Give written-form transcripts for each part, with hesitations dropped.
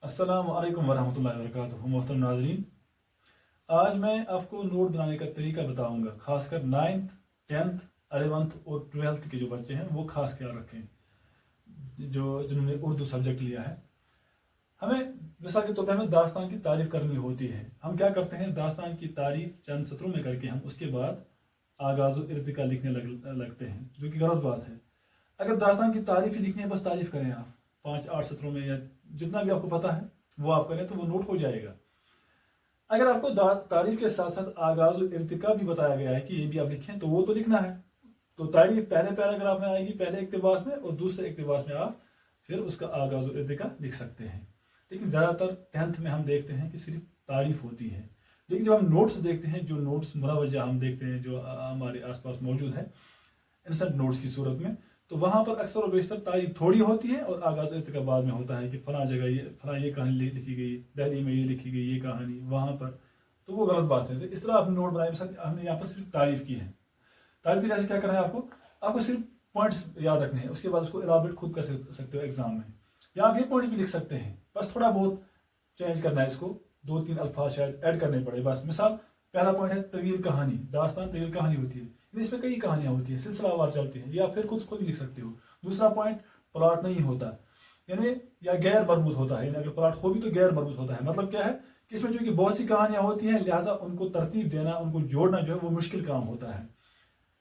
अस्सलाम वालेकुम वरहमतुल्लाहि वबरकातुहू। मोहतरम नाज़रीन, आज मैं आपको नोट बनाने का तरीका बताऊंगा। खासकर 9th, 10th, 11th और 12th के जो बच्चे हैं वो खास ख्याल रखें, जिन्होंने उर्दू सब्जेक्ट लिया है। हमें मिसाल के तौर पर हमें दास्तान की तारीफ करनी होती है। हम क्या करते हैं, दास्तान की तारीफ चंद सत्रों में करके हम उसके बाद आगाज़ व इर्तिका लिखने लगते हैं, जो कि गलत बात है। अगर दास्तान की तारीफ ही लिखनी है, बस तारीफ करें आप 5-8 सत्रों में, या जितना भी आपको पता है वो आप करें तो वो नोट हो जाएगा। अगर आपको तारीफ के साथ साथ आगाज़ व इर्तिका भी बताया गया है कि ये भी आप लिखें, तो वो तो लिखना है। तो तारीफ पहले पैराग्राफ में आएगी, पहले इक्तिबास में, और दूसरे इक्तिबास में आप फिर उसका आगाज़ व इर्तिका लिख सकते हैं। लेकिन ज़्यादातर 10th में हम देखते हैं कि सिर्फ तारीफ होती है। लेकिन जब हम नोट्स देखते हैं, जो नोट्स मुरवजा हम देखते हैं जो हमारे आसपास मौजूद है इंस्टेंट नोट्स की सूरत में, तो वहाँ पर अक्सर और बेशतर तारीफ थोड़ी होती है और आगाज़ इर्तिका बाद में होता है कि फलां जगह ये कहानी लिखी गई, दिल्ली में ये लिखी गई ये कहानी वहाँ पर। तो वो गलत बात है। तो इस तरह आपने नोट बनाए, हमने यहाँ पर सिर्फ तारीफ की है। तारीफ की वजह से क्या करना है, आपको सिर्फ पॉइंट्स याद रखने हैं, उसके बाद उसको इलाबरेट खुद कर सकते हो एग्जाम में, या आप ये पॉइंट्स भी लिख सकते हैं। बस थोड़ा बहुत चेंज करना है, इसको 2-3 अल्फाज शायद ऐड करने पड़े बस। मिसाल, पहला पॉइंट है तवील कहानी। दास्तान तवील कहानी होती है, इसमें कई कहानियां होती है, सिलसिलावार चलती है, या फिर खुद लिख सकते हो। दूसरा पॉइंट, प्लॉट नहीं होता, यानी या गैर मरबूत होता है। यानी अगर प्लॉट हो भी तो गैर मरबूत होता है। मतलब क्या है कि इसमें चूंकि बहुत सी कहानियां होती हैं, लिहाजा उनको तरतीब देना, उनको जोड़ना जो है वो मुश्किल काम होता है।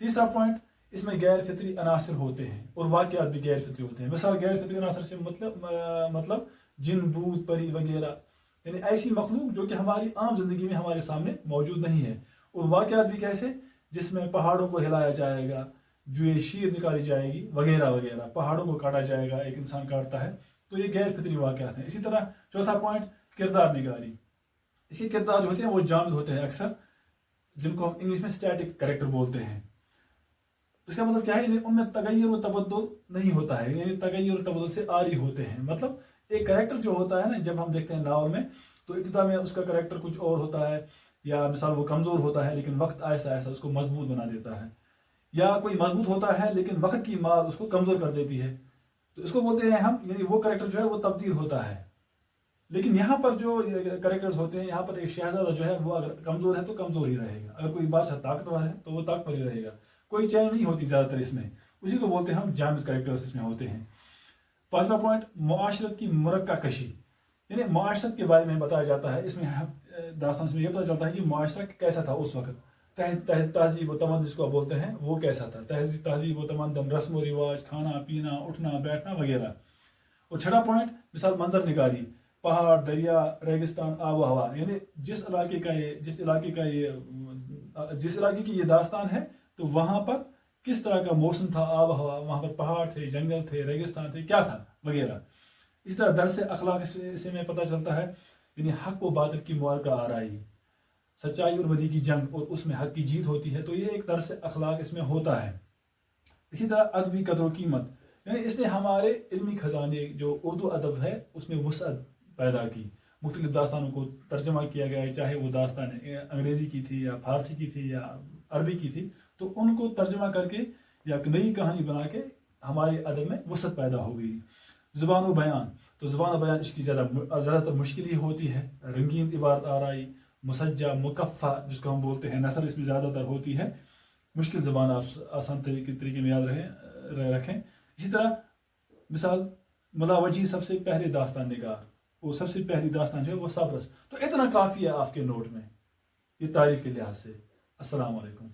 तीसरा पॉइंट, इसमें गैर फितरी अनासर होते हैं और वाक़यात भी गैर फितरी होते हैं। मिसाल, गैर फितरी अनासर से मतलब जिन, भूत, परी वगैरह, यानी ऐसी मखलूक जो कि हमारी आम जिंदगी में हमारे सामने मौजूद नहीं है। और वाक़यात भी कैसे, जिसमें पहाड़ों को हिलाया जाएगा, जुए शीर निकाली जाएगी वगैरह वगैरह, पहाड़ों को काटा जाएगा, एक इंसान काटता है, तो ये गैर फितरी वाक़यात हैं। इसी तरह चौथा पॉइंट, किरदार निगारी। इसके किरदार जो होते हैं वो जामिद होते हैं अक्सर, जिनको हम इंग्लिश में स्टैटिक कैरेक्टर बोलते हैं। इसका मतलब क्या है, उनमें तगय्युर और तबद्दुल नहीं होता है, यानी तगय्युर और तबद्दुल से आरी होते हैं। मतलब एक कैरेक्टर जो होता है ना, जब हम देखते हैं नावल में, तो इब्तिदा में उसका कैरेक्टर कुछ और होता है, या मिसाल वो कमज़ोर होता है लेकिन वक्त ऐसा ऐसा उसको मजबूत बना देता है, या कोई मजबूत होता है लेकिन वक्त की मार उसको कमज़ोर कर देती है, तो इसको बोलते हैं हम, यानी वो कैरेक्टर जो है वो तब्दील होता है। लेकिन यहाँ पर जो कैरेक्टर्स होते हैं, यहाँ पर एक शहजादा जो है वो अगर कमज़ोर है तो कमज़ोर ही रहेगा, अगर कोई बादशाह ताकतवर है तो वो ताकतवर ही रहेगा, कोई चेंज नहीं होती ज़्यादातर इसमें। उसी को बोलते हैं हम जामिद कैरेक्टर्स इसमें होते हैं। पांचवा पॉइंट, मुआशरत की मुरक्का कशी, यानी मुआशरत के बारे में बताया जाता है। इसमें दास्तान में यह पता चलता है कि मुआशरा कैसा था उस वक्त, तहजीब व तमद्दुन जिसको आप बोलते हैं वो कैसा था, तहजीब व तमद्दुन, रस्म व रिवाज, खाना पीना, उठना बैठना वगैरह। और छठा पॉइंट, मिसाल मंजर निगारी, पहाड़, दरिया, रेगिस्तान, आब हवा, यानी जिस इलाके की ये दास्तान है, तो वहाँ पर किस तरह का मौसम था, आब हवा, वहाँ पर पहाड़ थे, जंगल थे, रेगिस्तान थे, क्या था वगैरह। इस तरह दर्स अखलाक से में पता चलता है, यानी हक व बातिल की मुआरका आराई, सच्चाई और बदी की जंग, और उसमें हक की जीत होती है, तो ये एक दर्स अखलाक इसमें होता है। इसी तरह अदबी कदर कीमत, यानी इसने हमारे इल्मी खजाने जो उर्दू अदब है उसमें वसअत पैदा की। मुख्तलिफ दास्तानों को तर्जमा किया गया है, चाहे वो दास्तान अंग्रेज़ी की थी या फारसी की थी या अरबी की थी, तो उनको तर्जमा करके या नई कहानी बना के हमारे अदब में वसअत पैदा हो गई। ज़ुबान व बयान, तो ज़ुबान व बयान इसकी ज़्यादातर मुश्किल ही होती है। रंगीन इबारत आराई, मुसज्जा, मुकफ़ा जिसको हम बोलते हैं, नसर इसमें ज़्यादातर होती है। मुश्किल ज़बान आप आसान तरीके में याद रखें। इसी तरह मिसाल, मुलावजी सबसे पहले दास्तान निगार, वो सबसे पहली दास्तान जो है वो सबरस। तो इतना काफ़ी है आपके नोट में, ये तारीफ के लिहाज से। अस्सलाम वालेकुम।